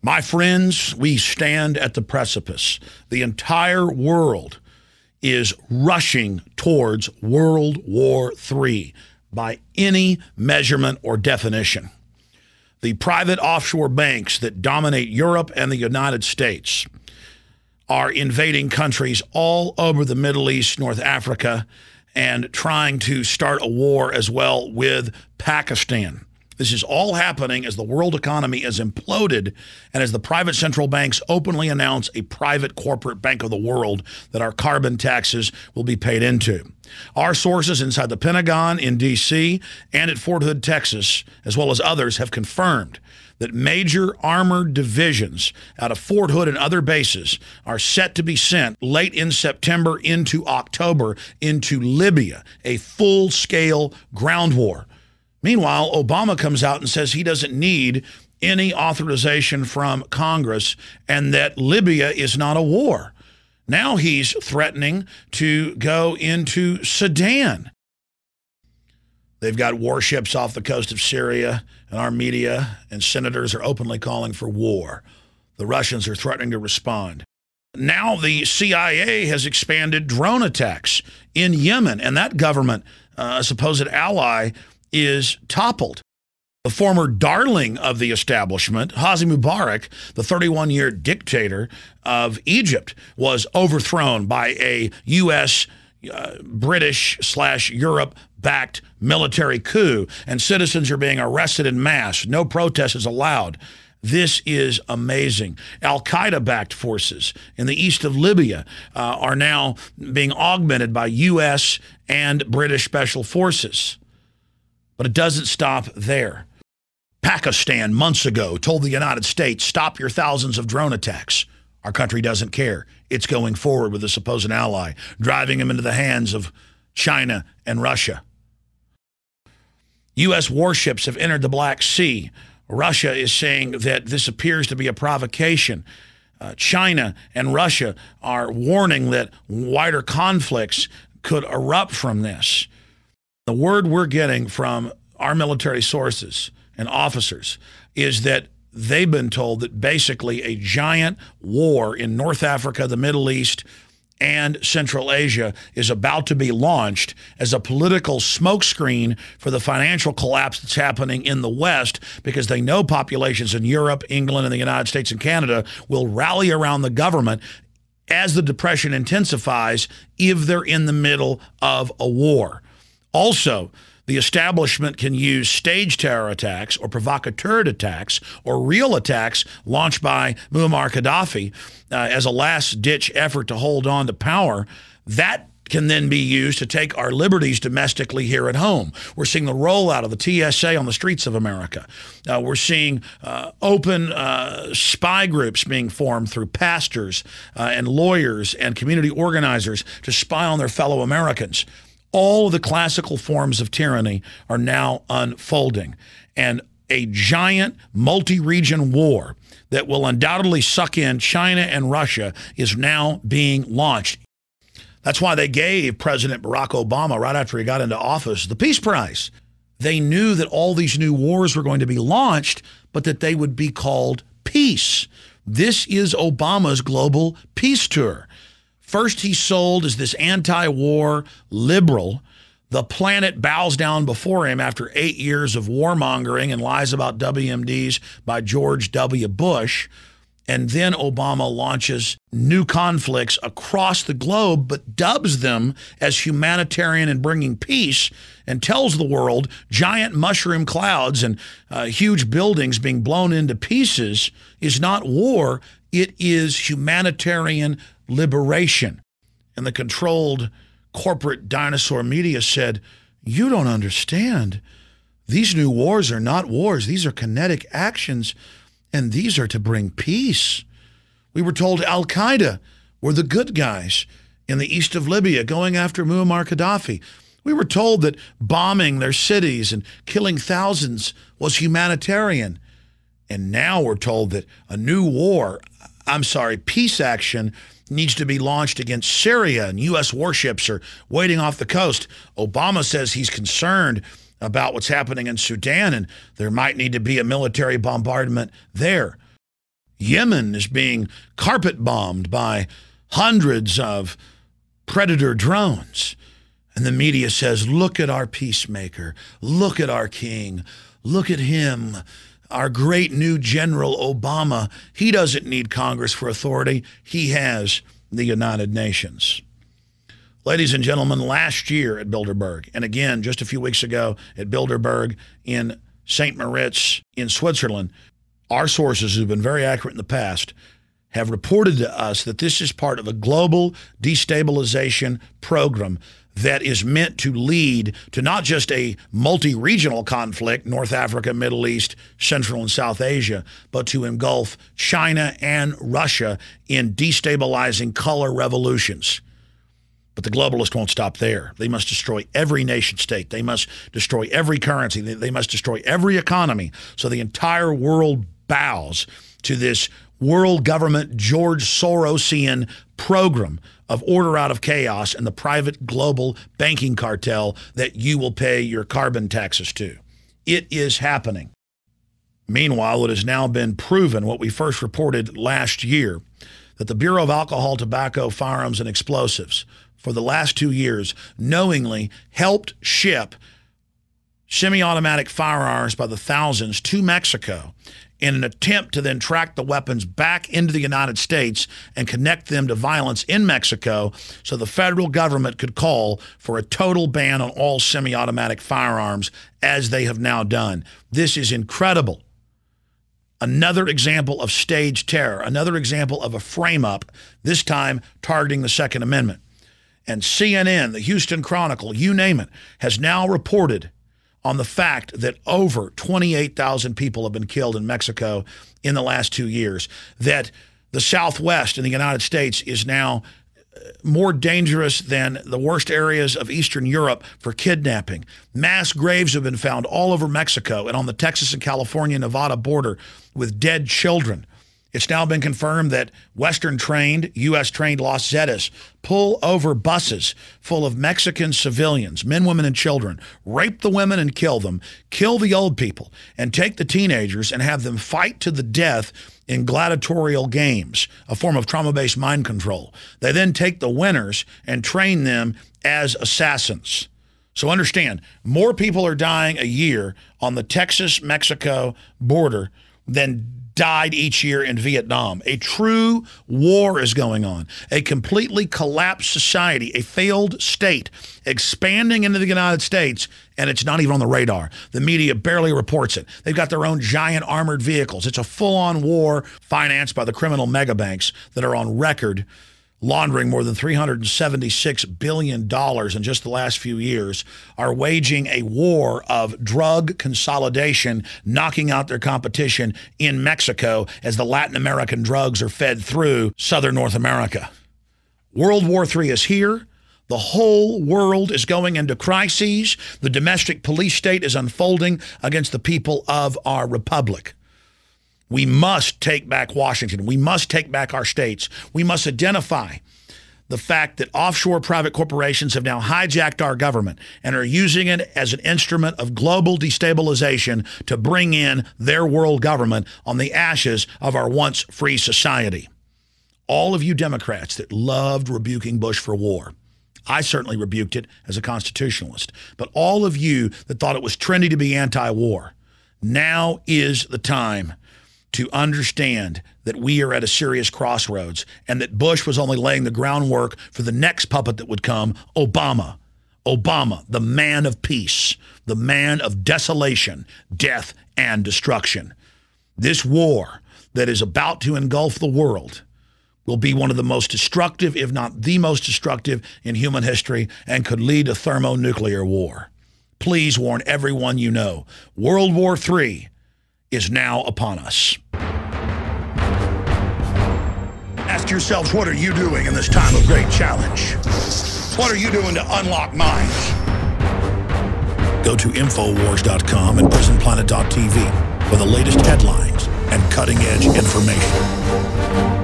My friends, we stand at the precipice. The entire world is rushing towards World War III by any measurement or definition. The private offshore banks that dominate Europe and the United States are invading countries all over the Middle East, North Africa, and trying to start a war as well with Pakistan. This is all happening as the world economy is imploded and as the private central banks openly announce a private corporate bank of the world that our carbon taxes will be paid into. Our sources inside the Pentagon, in D.C., and at Fort Hood, Texas, as well as others, have confirmed that major armored divisions out of Fort Hood and other bases are set to be sent late in September into October into Libya, a full-scale ground war. Meanwhile, Obama comes out and says he doesn't need any authorization from Congress and that Libya is not a war. Now he's threatening to go into Sudan. They've got warships off the coast of Syria, and our media and senators are openly calling for war. The Russians are threatening to respond. Now the CIA has expanded drone attacks in Yemen, and that government, a supposed ally, is toppled. The former darling of the establishment, Hosni Mubarak, the 31-year dictator of Egypt, was overthrown by a U.S., British/Europe-backed military coup, and citizens are being arrested en masse. No protest is allowed. This is amazing. Al-Qaeda-backed forces in the east of Libya are now being augmented by U.S. and British special forces. But it doesn't stop there. Pakistan, months ago, told the United States, stop your thousands of drone attacks. Our country doesn't care. It's going forward with a supposed ally, driving them into the hands of China and Russia. U.S. warships have entered the Black Sea. Russia is saying that this appears to be a provocation. China and Russia are warning that wider conflicts could erupt from this. The word we're getting from our military sources and officers is that they've been told that basically a giant war in North Africa, the Middle East, and Central Asia is about to be launched as a political smokescreen for the financial collapse that's happening in the West, because they know populations in Europe, England, and the United States and Canada will rally around the government as the Depression intensifies if they're in the middle of a war. Also, the establishment can use staged terror attacks or provocateur attacks or real attacks launched by Muammar Gaddafi as a last-ditch effort to hold on to power. That can then be used to take our liberties domestically here at home. We're seeing the rollout of the TSA on the streets of America. We're seeing open spy groups being formed through pastors and lawyers and community organizers to spy on their fellow Americans. All of the classical forms of tyranny are now unfolding, and a giant multi-region war that will undoubtedly suck in China and Russia is now being launched. That's why they gave President Barack Obama, right after he got into office, the Peace Prize. They knew that all these new wars were going to be launched, but that they would be called peace. This is Obama's global peace tour. First, he's sold as this anti-war liberal. The planet bows down before him after 8 years of warmongering and lies about WMDs by George W. Bush. And then Obama launches new conflicts across the globe, but dubs them as humanitarian and bringing peace, and tells the world giant mushroom clouds and huge buildings being blown into pieces is not war. It is humanitarian liberation. And the controlled corporate dinosaur media said, you don't understand. These new wars are not wars. These are kinetic actions, and these are to bring peace. We were told Al-Qaeda were the good guys in the east of Libya going after Muammar Gaddafi. We were told that bombing their cities and killing thousands was humanitarian. And now we're told that a new war, peace action needs to be launched against Syria, and U.S. warships are waiting off the coast. Obama says he's concerned about what's happening in Sudan, and there might need to be a military bombardment there. Yemen is being carpet bombed by hundreds of Predator drones. And the media says, look at our peacemaker. Look at our king. Look at him. Our great new General Obama. He doesn't need Congress for authority. He has the United Nations. Ladies and gentlemen, last year at Bilderberg, and again just a few weeks ago at Bilderberg in St. Moritz in Switzerland, our sources who've been very accurate in the past have reported to us that this is part of a global destabilization program that is meant to lead to not just a multi-regional conflict, North Africa, Middle East, Central and South Asia, but to engulf China and Russia in destabilizing color revolutions. But the globalists won't stop there. They must destroy every nation state. They must destroy every currency. They must destroy every economy so the entire world bows to this world government George Sorosian program of order out of chaos and the private global banking cartel that you will pay your carbon taxes to. It is happening. Meanwhile, it has now been proven, what we first reported last year, that the Bureau of Alcohol, Tobacco, Firearms, and Explosives for the last 2 years knowingly helped ship semi-automatic firearms by the thousands to Mexico in an attempt to then track the weapons back into the United States and connect them to violence in Mexico so the federal government could call for a total ban on all semi-automatic firearms, as they have now done. This is incredible. Another example of staged terror, another example of a frame-up, this time targeting the Second Amendment. And CNN, the Houston Chronicle, you name it, has now reported on the fact that over 28,000 people have been killed in Mexico in the last 2 years, that the Southwest in the United States is now more dangerous than the worst areas of Eastern Europe for kidnapping. Mass graves have been found all over Mexico and on the Texas and California-Nevada border with dead children. It's now been confirmed that Western-trained, U.S.-trained Los Zetas pull over buses full of Mexican civilians, men, women, and children, rape the women and kill them, kill the old people, and take the teenagers and have them fight to the death in gladiatorial games, a form of trauma-based mind control. They then take the winners and train them as assassins. So understand, more people are dying a year on the Texas-Mexico border than died each year in Vietnam. A true war is going on. A completely collapsed society, a failed state, expanding into the United States, and it's not even on the radar. The media barely reports it. They've got their own giant armored vehicles. It's a full-on war financed by the criminal megabanks that are on record laundering more than $376 billion in just the last few years, are waging a war of drug consolidation, knocking out their competition in Mexico as the Latin American drugs are fed through southern North America. World War III is here. The whole world is going into crises. The domestic police state is unfolding against the people of our republic. We must take back Washington. We must take back our states. We must identify the fact that offshore private corporations have now hijacked our government and are using it as an instrument of global destabilization to bring in their world government on the ashes of our once free society. All of you Democrats that loved rebuking Bush for war, I certainly rebuked it as a constitutionalist, but all of you that thought it was trendy to be anti-war, now is the time to understand that we are at a serious crossroads and that Bush was only laying the groundwork for the next puppet that would come, Obama. Obama, the man of peace, the man of desolation, death, and destruction. This war that is about to engulf the world will be one of the most destructive, if not the most destructive in human history, and could lead to thermonuclear war. Please warn everyone you know. World War III is now upon us. Ask yourselves, what are you doing in this time of great challenge? What are you doing to unlock minds? Go to Infowars.com and PrisonPlanet.tv for the latest headlines and cutting-edge information.